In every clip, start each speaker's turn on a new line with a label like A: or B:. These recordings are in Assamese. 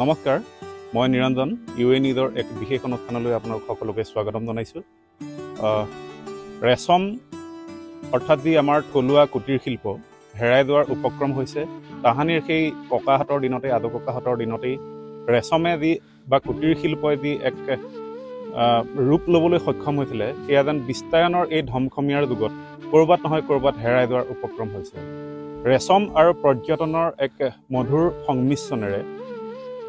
A: নমস্কাৰ, মই নিৰঞ্জন ইউএ নিউজৰ এক বিশেষ অনুষ্ঠানলৈ আপোনাক সকলোকে স্বাগতম জনাইছোঁ। ৰেচম অৰ্থাৎ যি আমাৰ থলুৱা কুটিৰ শিল্প হেৰাই যোৱাৰ উপক্ৰম হৈছে। তাহানিৰ সেই ককাহঁতৰ দিনতেই, আজো ককাহঁতৰ দিনতেই ৰেচমে যি বা কুটিৰ শিল্পই যি এক ৰূপ ল'বলৈ সক্ষম হৈছিলে, সেয়া যেন বিশ্বায়নৰ এই ধমখমীয়াৰ যুগত ক'ৰবাত নহয় ক'ৰবাত হেৰাই যোৱাৰ উপক্ৰম হৈছে। ৰেচম আৰু পৰ্যটনৰ এক মধুৰ সংমিশ্ৰণেৰে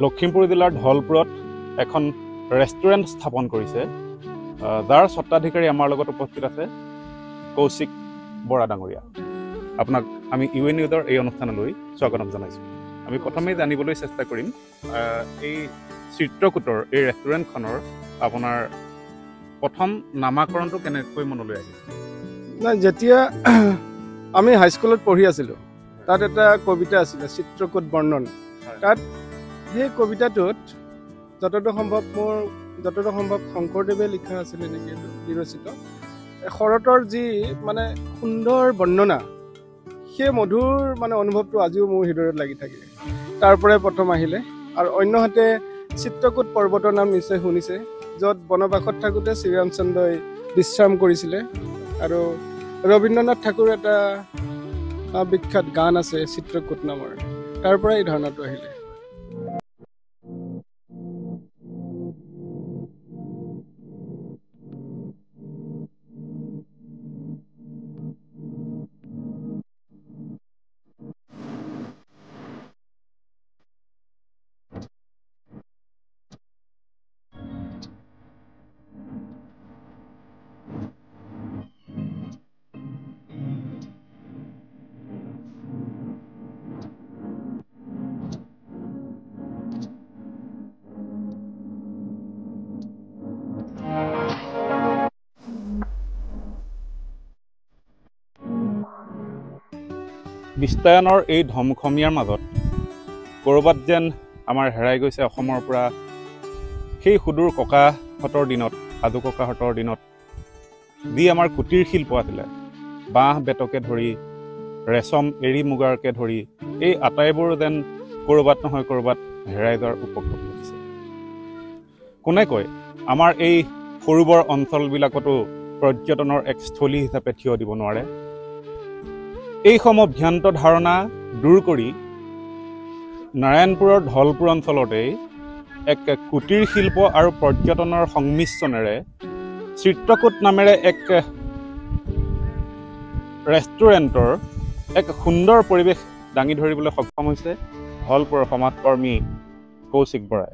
A: লখিমপুৰ জিলাৰ ধলপুৰত এখন ৰেষ্টুৰেণ্ট স্থাপন কৰিছে, যাৰ স্বত্বাধিকাৰী আমাৰ লগত উপস্থিত আছে কৌশিক বৰা ডাঙৰীয়া। আপোনাক আমি ইউএ নিউজৰ এই অনুষ্ঠানলৈ স্বাগতম জনাইছোঁ। আমি প্ৰথমেই জানিবলৈ চেষ্টা কৰিম এই চিত্ৰকূটৰ এই ৰেষ্টুৰেণ্টখনৰ আপোনাৰ প্ৰথম নামাকৰণটো কেনেকৈ মনলৈ আহিল?
B: নাই, যেতিয়া আমি হাইস্কুলত পঢ়ি আছিলোঁ, তাত এটা কবিতা আছিলে চিত্ৰকূট বৰ্ণন। তাত সেই কবিতাটোত যতটো সম্ভৱ শংকৰদেৱে লিখা আছিলে নেকি, এইটো বিৰচিত শৰতৰ যি মানে সুন্দৰ বৰ্ণনা, সেই মধুৰ মানে অনুভৱটো আজিও মোৰ হৃদয়ত লাগি থাকে। তাৰ পৰাই প্ৰথম আহিলে। আৰু অন্যহাতে চিত্ৰকূট পৰ্বতৰ নাম নিশ্চয় শুনিছে, য'ত বনবাসত থাকোঁতে শ্ৰীৰামচন্দ্ৰই বিশ্ৰাম কৰিছিলে। আৰু ৰবীন্দ্ৰনাথ ঠাকুৰ এটা বিখ্যাত গান আছে চিত্ৰকূট নামৰ, তাৰ পৰা এই ধাৰণাটো আহিলে।
A: বিশ্বায়নৰ এই ধমখমীয়াৰ মাজত ক'ৰবাত যেন আমাৰ হেৰাই গৈছে অসমৰ পৰা সেই সুদূৰ ককাহঁতৰ দিনত, আজো ককাহঁতৰ দিনত যি আমাৰ কুটিৰ শিল্প আছিলে, বাঁহ বেতকে ধৰি ৰেচম এৰী মুগাৰকে ধৰি এই আটাইবোৰ যেন ক'ৰবাত নহয় ক'ৰবাত হেৰাই যোৱাৰ উপক্ৰম হৈছে। কোনে কয় আমাৰ এই সৰু বৰ অঞ্চলবিলাকতো পৰ্যটনৰ এক স্থলী হিচাপে থিয় দিব নোৱাৰে? এইসমূহ ভ্ৰান্ত ধাৰণা দূৰ কৰি নাৰায়ণপুৰৰ ধলপুৰ অঞ্চলতেই এক কুটিৰ শিল্প আৰু পৰ্যটনৰ সংমিশ্ৰণেৰে চিত্ৰকূট নামেৰে এক ৰেষ্টুৰেণ্টৰ এক সুন্দৰ পৰিৱেশ দাঙি ধৰিবলৈ সক্ষম হৈছে ধলপুৰৰ সমাজকৰ্মী কৌশিক বৰাই।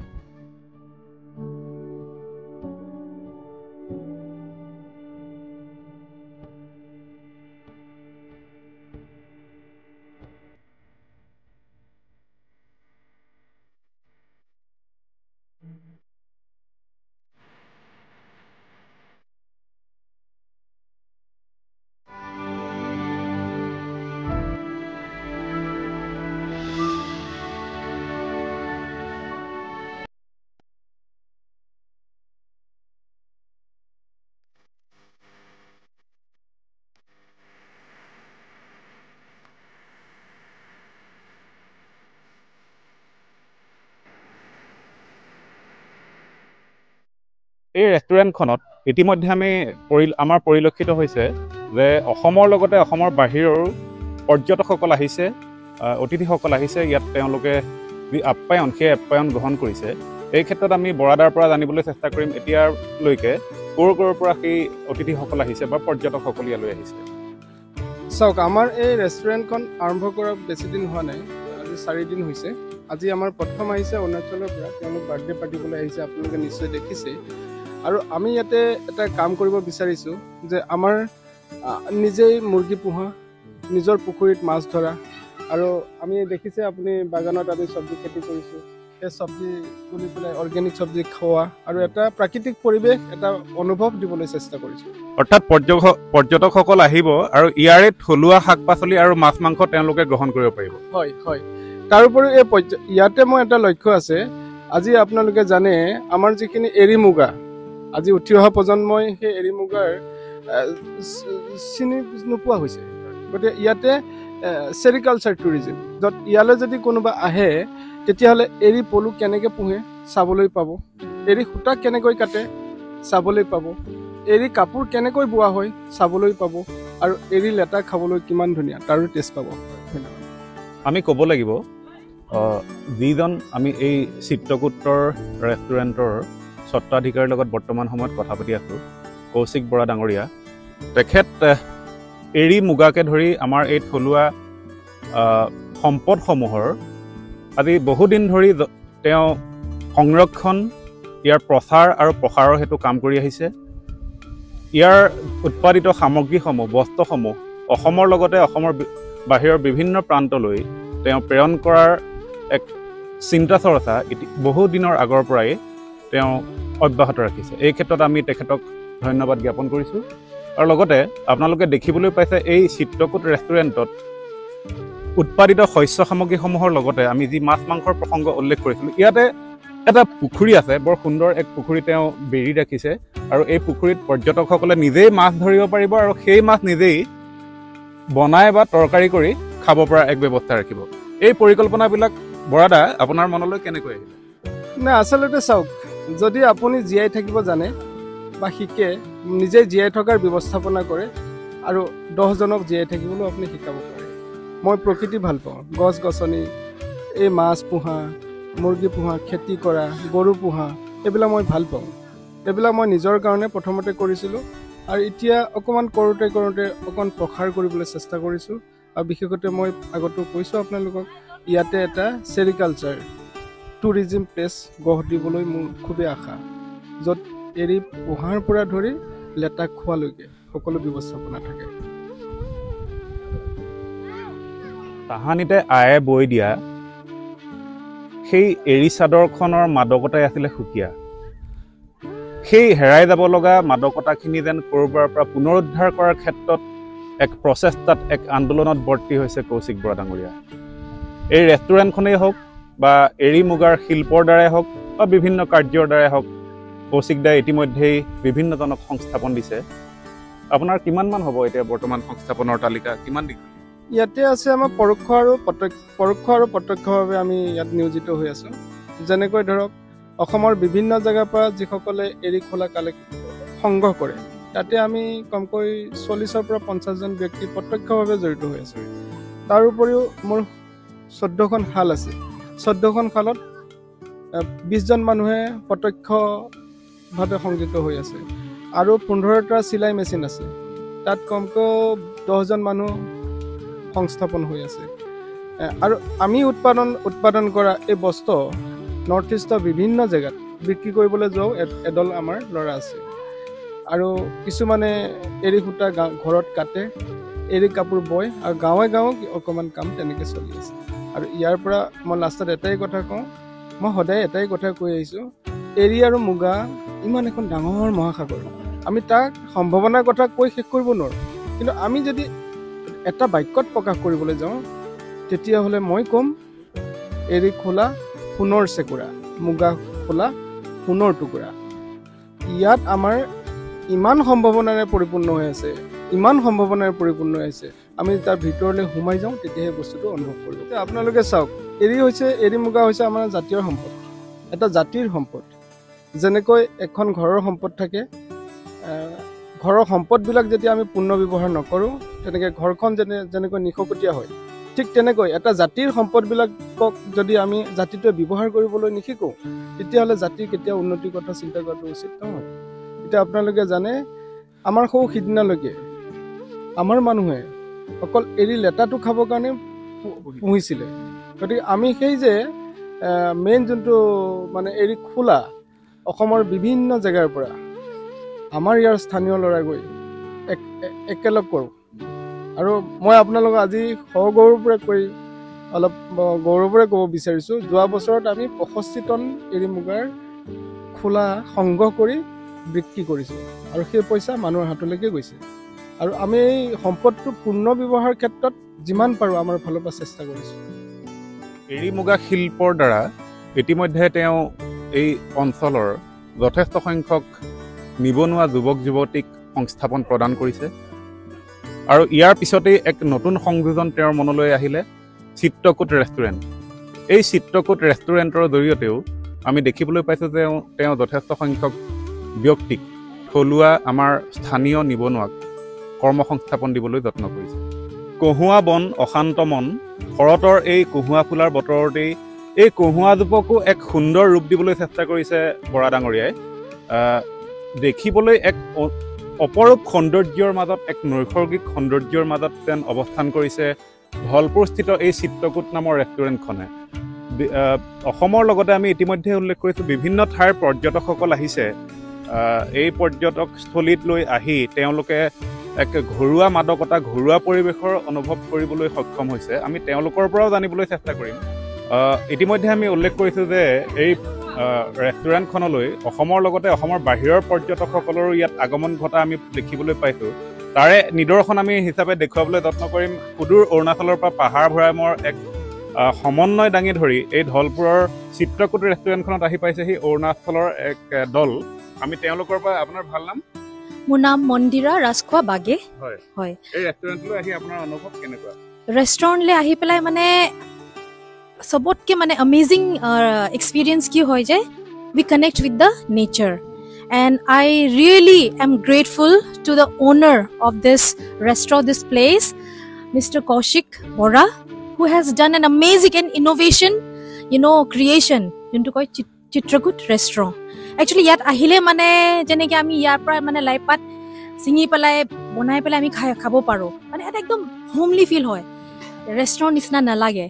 A: এই ৰেষ্টুৰেণ্টখনত ইতিমধ্যে আমাৰ পৰিলক্ষিত হৈছে যে অসমৰ লগতে অসমৰ বাহিৰৰো পৰ্যটকসকল আহিছে, অতিথিসকল আহিছে। ইয়াত তেওঁলোকে যি আপ্যায়ন, সেই আপ্যায়ন গ্ৰহণ কৰিছে। এই ক্ষেত্ৰত আমি বৰাদাৰ পৰা জানিবলৈ চেষ্টা কৰিম এতিয়ালৈকে ক'ৰ পৰা সেই অতিথিসকল আহিছে বা পৰ্যটকসকল ইয়ালৈ আহিছে।
B: চাওক, আমাৰ এই ৰেষ্টুৰেণ্টখন আৰম্ভ কৰা বেছি দিন হোৱা নাই, আজি 4 দিন হৈছে। আজি আমাৰ প্ৰথম আহিছে অৰুণাচলৰ পৰা, তেওঁলোক বাৰ্থডে পাতিবলৈ আহিছে, আপোনালোকে নিশ্চয় দেখিছে। আৰু আমি ইয়াতে এটা কাম কৰিব বিচাৰিছোঁ যে আমাৰ নিজেই মুৰ্গী পোহা, নিজৰ পুখুৰীত মাছ ধৰা, আৰু আমি দেখিছে আপুনি বাগানত আমি চব্জি খেতি কৰিছোঁ, সেই চব্জি তুলি পেলাই অৰ্গেনিক চব্জি খোৱা আৰু এটা প্ৰাকৃতিক পৰিৱেশ, এটা অনুভৱ দিবলৈ চেষ্টা কৰিছোঁ।
A: অৰ্থাৎ পৰ্যটকসকল আহিব আৰু ইয়াৰে থলুৱা শাক পাচলি আৰু মাছ মাংস তেওঁলোকে গ্ৰহণ কৰিব পাৰিব।
B: হয় হয়, তাৰোপৰি ইয়াতে মোৰ এটা লক্ষ্য আছে। আজি আপোনালোকে জানে আমাৰ যিখিনি এৰী মুগা, আজি উঠি অহা প্ৰজন্মই সেই এৰী মুগাৰ চিনি নোপোৱা হৈছে। গতিকে ইয়াতে চেৰিকালচাৰ টুৰিজিম, য'ত ইয়ালৈ যদি কোনোবা আহে তেতিয়াহ'লে এৰী পলু কেনেকৈ পোহে চাবলৈ পাব, এৰী সূতা কেনেকৈ কাটে চাবলৈ পাব, এৰী কাপোৰ কেনেকৈ বোৱা হয় চাবলৈ পাব, আৰু এৰী লেটা খাবলৈ কিমান ধুনীয়া তাৰো টেষ্ট পাব। ধন্যবাদ।
A: আমি ক'ব লাগিব যিজন আমি এই চিত্ৰকূটৰ ৰেষ্টুৰেণ্টৰ স্বত্বাধিকাৰীৰ লগত বৰ্তমান সময়ত কথা পাতি আছোঁ, কৌশিক বৰা ডাঙৰীয়া, তেখেত এৰী মুগাকে ধৰি আমাৰ এই থলুৱা সম্পদসমূহৰ আজি বহুদিন ধৰি তেওঁ সংৰক্ষণ, ইয়াৰ প্ৰচাৰ আৰু প্ৰসাৰৰ হেতু কাম কৰি আহিছে। ইয়াৰ উৎপাদিত সামগ্ৰীসমূহ, বস্ত্ৰসমূহ অসমৰ লগতে অসমৰ বাহিৰৰ বিভিন্ন প্ৰান্তলৈ তেওঁ প্ৰেৰণ কৰাৰ এক চিন্তা চৰ্চা বহুদিনৰ আগৰ পৰাই তেওঁ অব্যাহত ৰাখিছে। এই ক্ষেত্ৰত আমি তেখেতক ধন্যবাদ জ্ঞাপন কৰিছোঁ। আৰু লগতে আপোনালোকে দেখিবলৈ পাইছে এই চিত্ৰকূট ৰেষ্টুৰেণ্টত উৎপাদিত শস্য সামগ্ৰীসমূহৰ লগতে আমি যি মাছ মাংসৰ প্ৰসংগ উল্লেখ কৰিছিলোঁ, ইয়াতে এটা পুখুৰী আছে, বৰ সুন্দৰ এক পুখুৰী তেওঁ বেৰি ৰাখিছে। আৰু এই পুখুৰীত পৰ্যটকসকলে নিজেই মাছ ধৰিব পাৰিব আৰু সেই মাছ নিজেই বনাই বা তৰকাৰী কৰি খাব পৰা এক ব্যৱস্থা ৰাখিব। এই পৰিকল্পনাবিলাক বৰাদা আপোনাৰ মনলৈ কেনেকৈ আহিলে?
B: নাই, আচলতে চাওক, যদি আপুনি জীয়াই থাকিব জানে বা শিকে, নিজে জীয়াই থকাৰ ব্যৱস্থাপনা কৰে আৰু 10জনক জীয়াই থাকিবলৈও আপুনি শিকাব পাৰে। মই প্ৰকৃতি ভাল পাওঁ, গছ গছনি, এই মাছ পোহা, মুৰ্গী পোহা, খেতি কৰা, গৰু পোহা, এইবিলাক মই ভাল পাওঁ। এইবিলাক মই নিজৰ কাৰণে প্ৰথমতে কৰিছিলোঁ আৰু এতিয়া অকণমান কৰোঁতে অকণমান প্ৰসাৰ কৰিবলৈ চেষ্টা কৰিছোঁ। আৰু বিশেষতে মই আগতো কৈছোঁ আপোনালোকক, ইয়াতে এটা চেৰিকালচাৰ টুৰিজিম প্লেচ গঢ় দিবলৈ মোৰ খুবেই আশা, য'ত এৰী পোহাৰ পৰা ধৰি লেটা খোৱালৈকে সকলো ব্যৱস্থাপনা থাকে।
A: তাহানিতে আয়ে বৈ দিয়া সেই এৰী চাদৰখনৰ মাদকতাই আছিলে সুকীয়া। সেই হেৰাই যাব লগা মাদকতাখিনি যেন ক'ৰবাৰ পৰা পুনৰুদ্ধাৰ কৰাৰ ক্ষেত্ৰত এক প্ৰচেষ্টাত, এক আন্দোলনত বৰ্তি হৈছে কৌশিক বৰা ডাঙৰীয়া। এই ৰেষ্টুৰেণ্টখনেই হওক বা এৰী মুগাৰ শিল্পৰ দ্বাৰাই হওক বা বিভিন্ন কাৰ্যৰ দ্বাৰাই হওক, কৌশিক দাই ইতিমধ্যেই বিভিন্নজনক সংস্থাপন দিছে। আপোনাৰ কিমানমান হ'ব এতিয়া বৰ্তমান সংস্থাপনৰ তালিকা, কিমান দীঘল?
B: ইয়াতে আছে আমাৰ পৰোক্ষ আৰু প্ৰত্যক্ষভাৱে আমি ইয়াত নিয়োজিত হৈ আছোঁ। যেনেকৈ ধৰক অসমৰ বিভিন্ন জেগাৰ পৰা যিসকলে এৰী খোলা সংগ্ৰহ কৰে, তাতে আমি কমকৈ 40ৰ পৰা 50জন ব্যক্তি প্ৰত্যক্ষভাৱে জড়িত হৈ আছোঁ। তাৰোপৰিও মোৰ 14খন শাল আছে। 14খন শালত 20জন মানুহে প্ৰত্যক্ষভাৱে সংযুক্ত হৈ আছে আৰু 15টা চিলাই মেচিন আছে। তাত কমকৈ 10জন মানুহ সংস্থাপন হৈ আছে। আৰু আমি উৎপাদন কৰা এই বস্ত্ৰ নৰ্থ ইষ্টৰ বিভিন্ন জেগাত বিক্ৰী কৰিবলৈ যোৱাও এদল আমাৰ ল'ৰা আছে। আৰু কিছুমানে এৰী সূতা ঘৰত কাটে, এৰী কাপোৰ বয়, আৰু গাঁৱে অকণমান কাম তেনেকৈ চলি আছে। আৰু ইয়াৰ পৰা মই লাষ্টত এটাই কথা কওঁ, মই সদায় এটাই কথা কৈ আহিছোঁ, এৰী আৰু মুগা ইমান এখন ডাঙৰ মহাসাগৰ, আমি তাক সম্ভাৱনাৰ কথা কৈ শেষ কৰিব নোৱাৰোঁ। কিন্তু আমি যদি এটা বাক্যত প্ৰকাশ কৰিবলৈ যাওঁ, তেতিয়াহ'লে মই ক'ম, এৰী খোলা সোণৰ চেকুৰা, মুগা খোলা সোণৰ টুকুৰা। ইয়াত আমাৰ ইমান সম্ভাৱনাৰে পৰিপূৰ্ণ হৈ আছে, আমি তাৰ ভিতৰলৈ সোমাই যাওঁ, তেতিয়াহে বস্তুটো অনুভৱ কৰিব। আপোনালোকে চাওক, এৰী মুগা হৈছে আমাৰ জাতীয় সম্পদ, এটা জাতিৰ সম্পদ। যেনেকৈ এখন ঘৰৰ সম্পদ থাকে, ঘৰৰ সম্পদবিলাক যেতিয়া আমি পূৰ্ণ ব্যৱহাৰ নকৰোঁ, তেনেকৈ ঘৰখন যেনেকৈ নিশকতীয়া হয়, ঠিক তেনেকৈ এটা জাতিৰ সম্পদবিলাকক যদি আমি জাতিটোৱে ব্যৱহাৰ কৰিবলৈ নিশিকোঁ, তেতিয়াহ'লে জাতিৰ কেতিয়াও উন্নতিৰ কথা চিন্তা কৰাটো উচিত নহয়। এতিয়া আপোনালোকে জানে, আমাৰ সৌ সিদিনালৈকে আমাৰ মানুহে অকল এৰী লেটাটো খাবৰ কাৰণে পুহিছিলে। গতিকে আমি সেই যে মেইন যোনটো মানে এৰী খোলা, অসমৰ বিভিন্ন জেগাৰ পৰা আমাৰ ইয়াৰ স্থানীয় ল'ৰা গৈ একেলগ কৰোঁ। আৰু মই আপোনালোকক আজি অলপ গৌৰৱেৰে ক'ব বিচাৰিছোঁ, যোৱা বছৰত আমি 65 টন এৰী মুগাৰ খোলা সংগ্ৰহ কৰি বিক্ৰী কৰিছোঁ, আৰু সেই পইচা মানুহৰ হাতলৈকে গৈছে। আৰু আমি এই সম্পদটো পূৰ্ণ ব্যৱহাৰৰ ক্ষেত্ৰত যিমান পাৰোঁ আমাৰ ফালৰ পৰা চেষ্টা কৰিছোঁ।
A: এৰী মুগা শিল্পৰ দ্বাৰা ইতিমধ্যে তেওঁ এই অঞ্চলৰ যথেষ্ট সংখ্যক নিবনুৱা যুৱক যুৱতীক সংস্থাপন প্ৰদান কৰিছে। আৰু ইয়াৰ পিছতেই এক নতুন সংযোজন তেওঁৰ মনলৈ আহিলে, চিত্ৰকূট ৰেষ্টুৰেণ্ট। এই চিত্ৰকূট ৰেষ্টুৰেণ্টৰ জৰিয়তেও আমি দেখিবলৈ পাইছোঁ যে তেওঁ যথেষ্ট সংখ্যক ব্যক্তিক থলুৱা আমাৰ স্থানীয় নিবনুৱাক কৰ্মসংস্থাপন দিবলৈ যত্ন কৰিছে। কহুৱা বন অশান্ত মন, শৰতৰ এই কহুৱা ফুলাৰ বতৰতেই এই কহুৱাজোপকো এক সুন্দৰ ৰূপ দিবলৈ চেষ্টা কৰিছে বৰা ডাঙৰীয়াই। দেখিবলৈ এক অপৰূপ সৌন্দৰ্যৰ মাজত, এক নৈসৰ্গিক সৌন্দৰ্যৰ মাজত যেন অৱস্থান কৰিছে ধলপুৰস্থিত এই চিত্ৰকূট নামৰ ৰেষ্টুৰেণ্টখনে। অসমৰ লগতে আমি ইতিমধ্যে উল্লেখ কৰিছোঁ বিভিন্ন ঠাইৰ পৰ্যটকসকল আহিছে। এই পৰ্যটকস্থলীতলৈ আহি তেওঁলোকে এক ঘৰুৱা মাদকতা, ঘৰুৱা পৰিৱেশৰ অনুভৱ কৰিবলৈ সক্ষম হৈছে। আমি তেওঁলোকৰ পৰাও জানিবলৈ চেষ্টা কৰিম। ইতিমধ্যে আমি উল্লেখ কৰিছোঁ যে এই ৰেষ্টুৰেণ্টখনলৈ অসমৰ লগতে অসমৰ বাহিৰৰ পৰ্যটকসকলৰো ইয়াত আগমন ঘটা আমি দেখিবলৈ পাইছোঁ। তাৰে নিদৰ্শন আমি হিচাপে দেখুৱাবলৈ যত্ন কৰিম। সুদূৰ অৰুণাচলৰ পৰা পাহাৰ ভৈয়ামৰ এক সমন্বয় দাঙি ধৰি এই ধলপুৰৰ চিত্ৰকূট ৰেষ্টুৰেণ্টখনত আহি পাইছেহি অৰুণাচলৰ এক দল। আমি তেওঁলোকৰ পৰা, আপোনাৰ ভাল নাম?
C: মোৰ নাম মন্দিৰা ৰাজখোৱা বাগে।
A: হয়। এই ৰেষ্টুৰেণ্টলৈ আহি আপোনাৰ অনুভৱ কেনেকুৱা?
C: ৰেষ্টুৰেণ্টলৈ আহি পেলাই মানে চবতকে মানে এমেজিং এক্সপিৰিয়েঞ্চ কি হয় যে we connect with the nature. And I really am grateful to the owner of this restaurant, this place, Mr. Kaushik Bora, who has done an amazing and innovation, creation into Chitrakut restaurant. Actually, yat ahile mane jeneke ami yar pra mane lai pat singi pelai bonai pelai ami khabo paro. Mane eta ekdom homely feel hoy. Restaurant nisna nalage.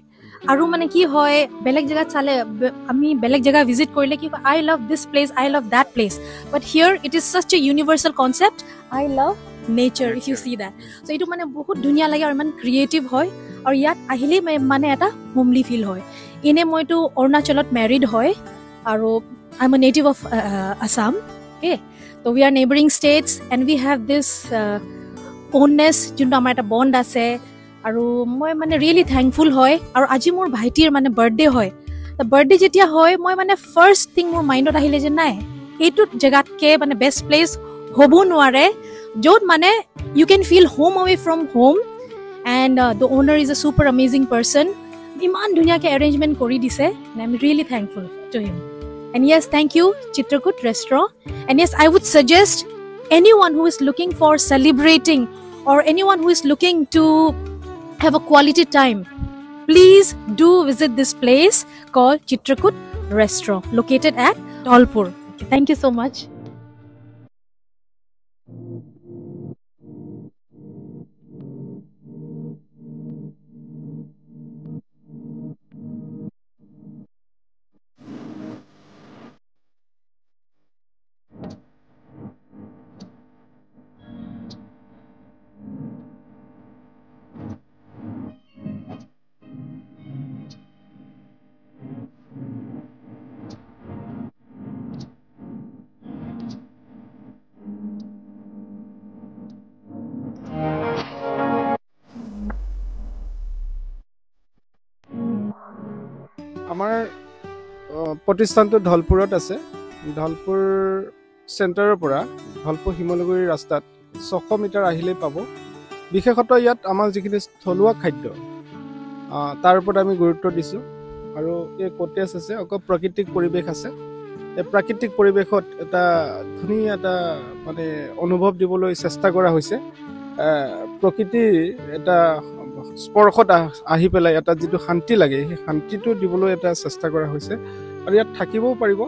C: আৰু মানে কি হয় বেলেগ জায়গা চালে আমি বেলেগ জায়গা ভিজিট কৰিলে কি I love this place, I love that place, but here it is such a universal concept, I love nature, if you see that. So' এইটো মানে বহুত ধুনীয়া লাগে আৰু ইমান ক্ৰিয়েটিভ হয় আৰু ইয়াত আহিলেই মানে এটা হোমলি ফিল হয়। এনে মইতো অৰুণাচলত মেৰিড হয় আৰু I am a native of Assam. Okay, so' we are neighbouring states and we have this oneness, যোনটো আমাৰ এটা বণ্ড আছে। আৰু মই মানে ৰিয়েলি থেংকফুল হয়। আৰু আজি মোৰ ভাইটিৰ মানে বাৰ্থডে হয়। বাৰ্থডে যেতিয়া হয় মই মানে ফাৰ্ষ্ট থিং মোৰ মাইণ্ডত আহিলে যে নাই, এইটো জেগাতকে মানে বেষ্ট প্লেচ হ'ব নোৱাৰে য'ত মানে you can feel home away from home. And the owner is a super amazing person. ইমান ধুনীয়াকৈ এৰেঞ্জমেণ্ট কৰি দিছে। I am really thankful to him. And yes, thank you Chitrakoot restaurant. And yes, I would suggest anyone who is looking for celebrating or anyone who is looking to have a quality time, please do visit this place called Chitrakut Restaurant located at Dholpur. Okay, thank you so much.
B: আমাৰ প্ৰতিষ্ঠানটো ধলপুৰত আছে। ধলপুৰ চেণ্টাৰৰ পৰা ধলপুৰ শিমলুগুৰি ৰাস্তাত 600 মিটাৰ আহিলেই পাব। বিশেষতঃ ইয়াত আমাৰ যিখিনি থলুৱা খাদ্য তাৰ ওপৰত আমি গুৰুত্ব দিছোঁ। আৰু এই কটেজ আছে, আকৌ প্ৰাকৃতিক পৰিৱেশ আছে। এই প্ৰাকৃতিক পৰিৱেশত এটা ধুনীয়া এটা মানে অনুভৱ দিবলৈ চেষ্টা কৰা হৈছে। প্ৰকৃতিৰ এটা স্পৰ্শত আহি পেলাই এটা যিটো শান্তি লাগে, সেই শান্তিটো দিবলৈ এটা চেষ্টা কৰা হৈছে। আৰু ইয়াত থাকিবও পাৰিব,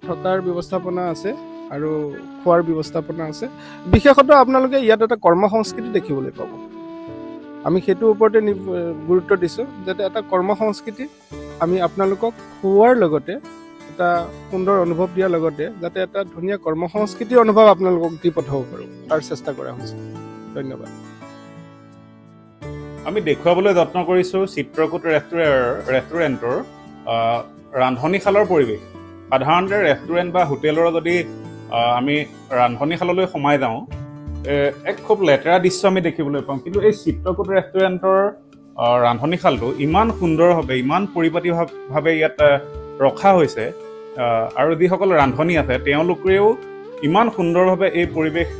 B: থকাৰ ব্যৱস্থাপনা আছে আৰু খোৱাৰ ব্যৱস্থাপনা আছে। বিশেষতঃ আপোনালোকে ইয়াত এটা কৰ্ম সংস্কৃতি দেখিবলৈ পাব। আমি সেইটোৰ ওপৰতে গুৰুত্ব দিছোঁ, যাতে এটা কৰ্ম সংস্কৃতি আমি আপোনালোকক খোৱাৰ লগতে এটা সুন্দৰ অনুভৱ দিয়াৰ লগতে যাতে এটা ধুনীয়া কৰ্ম সংস্কৃতিৰ অনুভৱ আপোনালোকক দি পঠাব পাৰোঁ, তাৰ চেষ্টা কৰা হৈছে। ধন্যবাদ।
A: আমি দেখুৱাবলৈ যত্ন কৰিছোঁ চিত্ৰকূট ৰেষ্টুৰেণ্টৰ ৰান্ধনীশালৰ পৰিৱেশ। সাধাৰণতে ৰেষ্টুৰেণ্ট বা হোটেলৰ যদি আমি ৰান্ধনীশাললৈ সোমাই যাওঁ এক খুব লেতেৰা দৃশ্য আমি দেখিবলৈ পাওঁ, কিন্তু এই চিত্ৰকূট ৰেষ্টুৰেণ্টৰ ৰান্ধনীশালটো ইমান সুন্দৰভাৱে, ইমান পৰিপাটিভাৱে ইয়াত ৰখা হৈছে। আৰু যিসকল ৰান্ধনী আছে তেওঁলোকেও ইমান সুন্দৰভাৱে এই পৰিৱেশ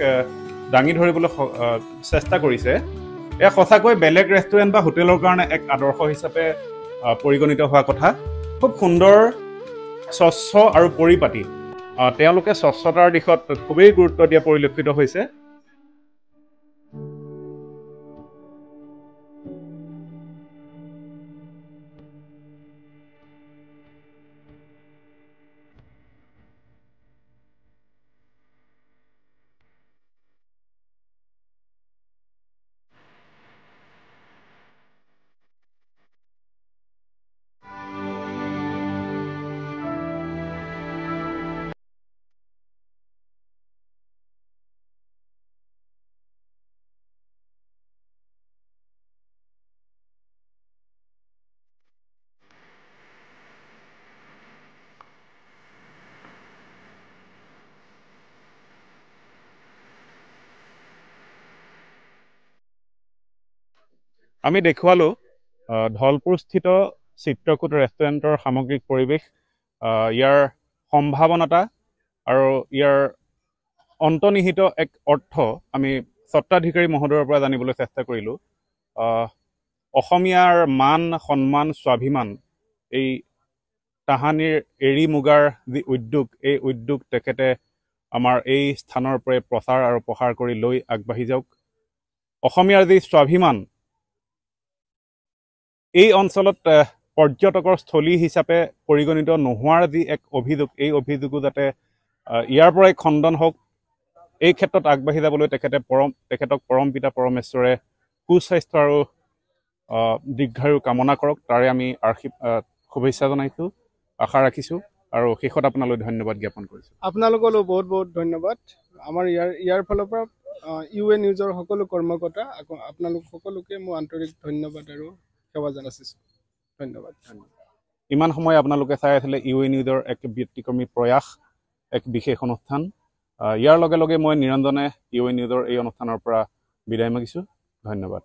A: দাঙি ধৰিবলৈ চেষ্টা কৰিছে। এয়া সঁচাকৈ বেলেগ ৰেষ্টুৰেণ্ট বা হোটেলৰ কাৰণে এক আদৰ্শ হিচাপে পৰিগণিত হোৱা কথা খুব সুন্দৰ স্বচ্ছ আৰু পৰিপাটি তেওঁলোকে স্বচ্ছতাৰ দিশত খুবেই গুৰুত্ব দিয়া পৰিলক্ষিত হৈছে আমি দেখুৱালোঁ ধলপুৰস্থিত চিত্ৰকূট ৰেষ্টুৰেণ্টৰ সামগ্ৰিক পৰিৱেশ ইয়াৰ সম্ভাৱনতা আৰু ইয়াৰ অন্তৰ্নিহিত এক অৰ্থ আমি স্বত্বাধিকাৰী মহোদয়ৰ পৰা জানিবলৈ চেষ্টা কৰিলোঁ অসমীয়াৰ মান সন্মান স্বাভিমান এই তাহানিৰ এৰী মুগাৰ যি উদ্যোগ এই উদ্যোগ তেখেতে আমাৰ এই স্থানৰ পৰাই প্ৰচাৰ আৰু প্ৰসাৰ কৰি লৈ আগবাঢ়ি যাওক অসমীয়াৰ যি স্বাভিমান এই অঞ্চলত পৰ্যটকৰ স্থলী হিচাপে পৰিগণিত নোহোৱাৰ যি এক অভিযোগ এই অভিযোগো যাতে ইয়াৰ পৰাই খণ্ডন হওক এই ক্ষেত্ৰত আগবাঢ়ি যাবলৈ তেখেতক পৰম পিতা পৰমেশ্বৰে সুস্বাস্থ্য আৰু দীৰ্ঘায়ু কামনা কৰক তাৰে আমি শুভেচ্ছা জনাইছোঁ আশা ৰাখিছোঁ আৰু শেষত আপোনালৈ ধন্যবাদ জ্ঞাপন কৰিছোঁ
B: আপোনালোকলৈ বহুত বহুত ধন্যবাদ আমাৰ ইয়াৰ ফালৰ পৰা UA নিউজৰ সকলো কৰ্মকৰ্তা আপোনালোক সকলোকে মই আন্তৰিক ধন্যবাদ আৰু সেৱা জনাইছোঁ ধন্যবাদ
A: ইমান সময় আপোনালোকে চাই আছিলে UA নিউজৰ এক ব্যতিক্ৰমী প্ৰয়াস এক বিশেষ অনুষ্ঠান ইয়াৰ লগে লগে মই নিৰঞ্জনে UA নিউজৰ এই অনুষ্ঠানৰ পৰা বিদায় মাগিছোঁ ধন্যবাদ